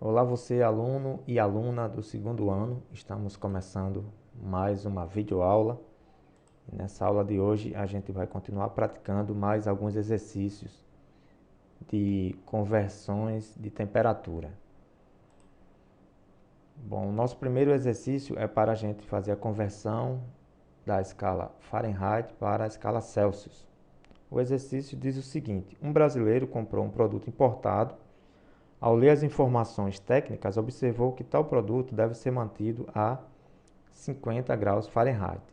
Olá você, aluno e aluna do segundo ano. Estamos começando mais uma videoaula. Nessa aula de hoje a gente vai continuar praticando mais alguns exercícios de conversões de temperatura. Bom, o nosso primeiro exercício é para a gente fazer a conversão da escala Fahrenheit para a escala Celsius. O exercício diz o seguinte: um brasileiro comprou um produto importado. Ao ler as informações técnicas, observou que tal produto deve ser mantido a 50 graus Fahrenheit.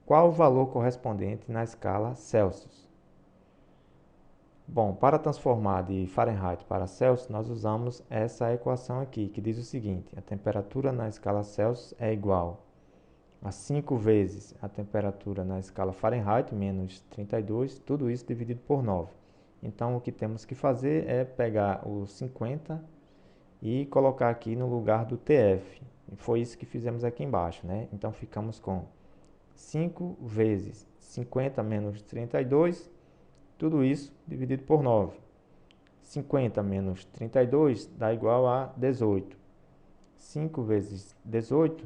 Qual o valor correspondente na escala Celsius? Bom, para transformar de Fahrenheit para Celsius, nós usamos essa equação aqui, que diz o seguinte: a temperatura na escala Celsius é igual a 5 vezes a temperatura na escala Fahrenheit, menos 32, tudo isso dividido por 9. Então, o que temos que fazer é pegar o 50 e colocar aqui no lugar do TF. E foi isso que fizemos aqui embaixo, né? Então, ficamos com 5 vezes 50 menos 32, tudo isso dividido por 9. 50 menos 32 dá igual a 18. 5 vezes 18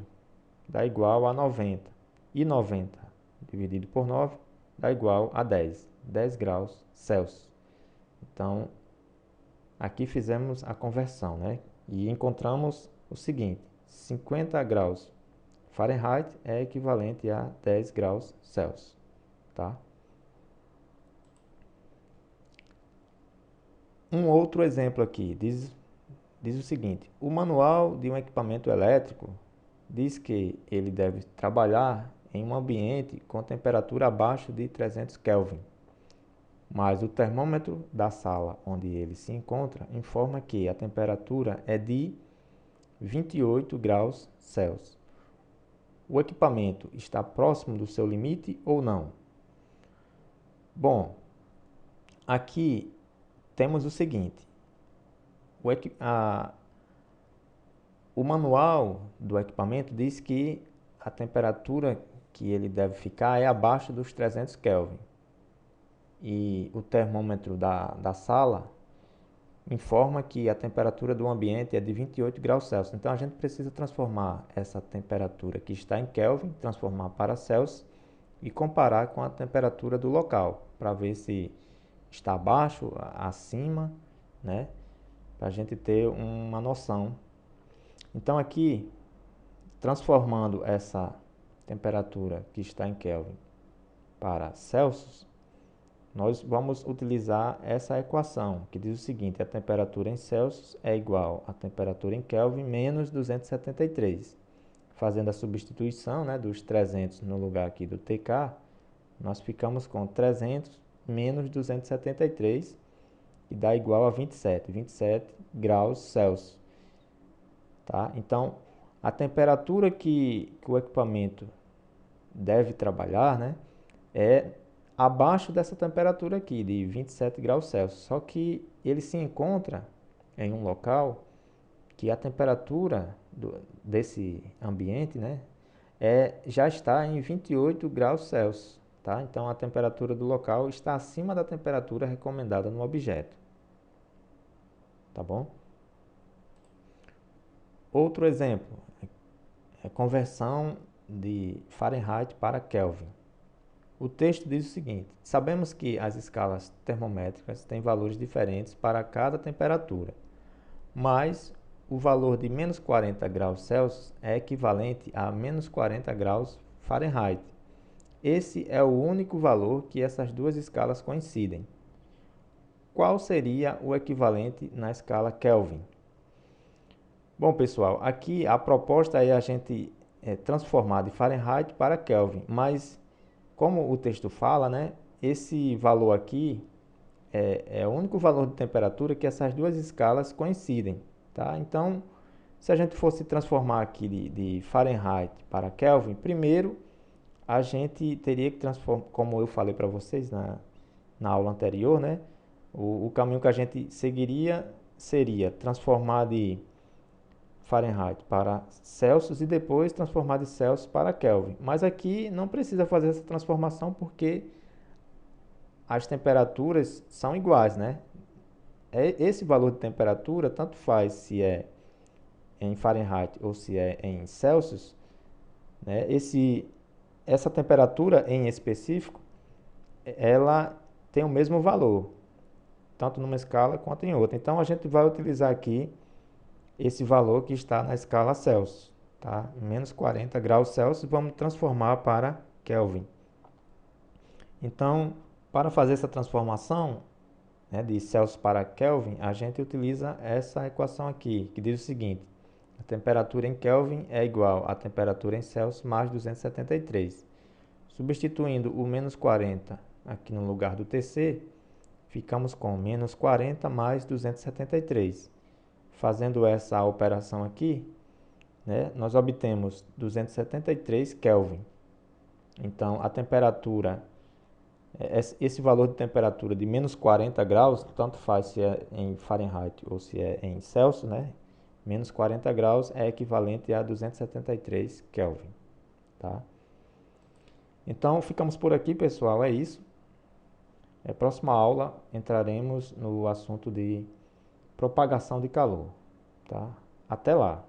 dá igual a 90. E 90 dividido por 9 dá igual a 10. 10 graus Celsius. Então, aqui fizemos a conversão, né? E encontramos o seguinte: 50 graus Fahrenheit é equivalente a 10 graus Celsius, tá? Um outro exemplo aqui diz o seguinte: o manual de um equipamento elétrico diz que ele deve trabalhar em um ambiente com temperatura abaixo de 300 Kelvin. Mas o termômetro da sala onde ele se encontra informa que a temperatura é de 28 graus Celsius. O equipamento está próximo do seu limite ou não? Bom, aqui temos o seguinte: o manual do equipamento diz que a temperatura que ele deve ficar é abaixo dos 300 Kelvin. E o termômetro da sala informa que a temperatura do ambiente é de 28 graus Celsius. Então, a gente precisa transformar essa temperatura que está em Kelvin, transformar para Celsius e comparar com a temperatura do local, para ver se está abaixo, acima, né? Para a gente ter uma noção. Então, aqui, transformando essa temperatura que está em Kelvin para Celsius, nós vamos utilizar essa equação, que diz o seguinte: a temperatura em Celsius é igual à temperatura em Kelvin menos 273. Fazendo a substituição, né, dos 300 no lugar aqui do TK, nós ficamos com 300 menos 273, que dá igual a 27 graus Celsius. Tá? Então, a temperatura que o equipamento deve trabalhar, né, é abaixo dessa temperatura aqui, de 27 graus Celsius. Só que ele se encontra em um local que a temperatura desse ambiente, né, já está em 28 graus Celsius. Tá? Então, a temperatura do local está acima da temperatura recomendada no objeto. Tá bom? Outro exemplo é conversão de Fahrenheit para Kelvin. O texto diz o seguinte: sabemos que as escalas termométricas têm valores diferentes para cada temperatura, mas o valor de menos 40 graus Celsius é equivalente a menos 40 graus Fahrenheit. Esse é o único valor que essas duas escalas coincidem. Qual seria o equivalente na escala Kelvin? Bom, pessoal, aqui a proposta é a gente transformar de Fahrenheit para Kelvin, mas como o texto fala, né, esse valor aqui é o único valor de temperatura que essas duas escalas coincidem. Tá? Então, se a gente fosse transformar aqui de Fahrenheit para Kelvin, primeiro a gente teria que transformar, como eu falei para vocês na aula anterior, né, o caminho que a gente seguiria seria transformar de Fahrenheit para Celsius e depois transformar de Celsius para Kelvin. Mas aqui não precisa fazer essa transformação porque as temperaturas são iguais, né? Esse valor de temperatura tanto faz se é em Fahrenheit ou se é em Celsius, né, essa temperatura em específico, ela tem o mesmo valor, tanto numa escala quanto em outra. Então a gente vai utilizar aqui esse valor que está na escala Celsius, tá? Menos 40 graus Celsius, vamos transformar para Kelvin. Então, para fazer essa transformação, né, de Celsius para Kelvin, a gente utiliza essa equação aqui, que diz o seguinte: a temperatura em Kelvin é igual à temperatura em Celsius mais 273. Substituindo o menos 40 aqui no lugar do TC, ficamos com menos 40 mais 273. Fazendo essa operação aqui, né, nós obtemos 273 Kelvin. Então, a temperatura, esse valor de temperatura de menos 40 graus, tanto faz se é em Fahrenheit ou se é em Celsius, né? Menos 40 graus é equivalente a 273 Kelvin, tá? Então, ficamos por aqui, pessoal, é isso. Próxima aula entraremos no assunto de propagação de calor, tá? Até lá!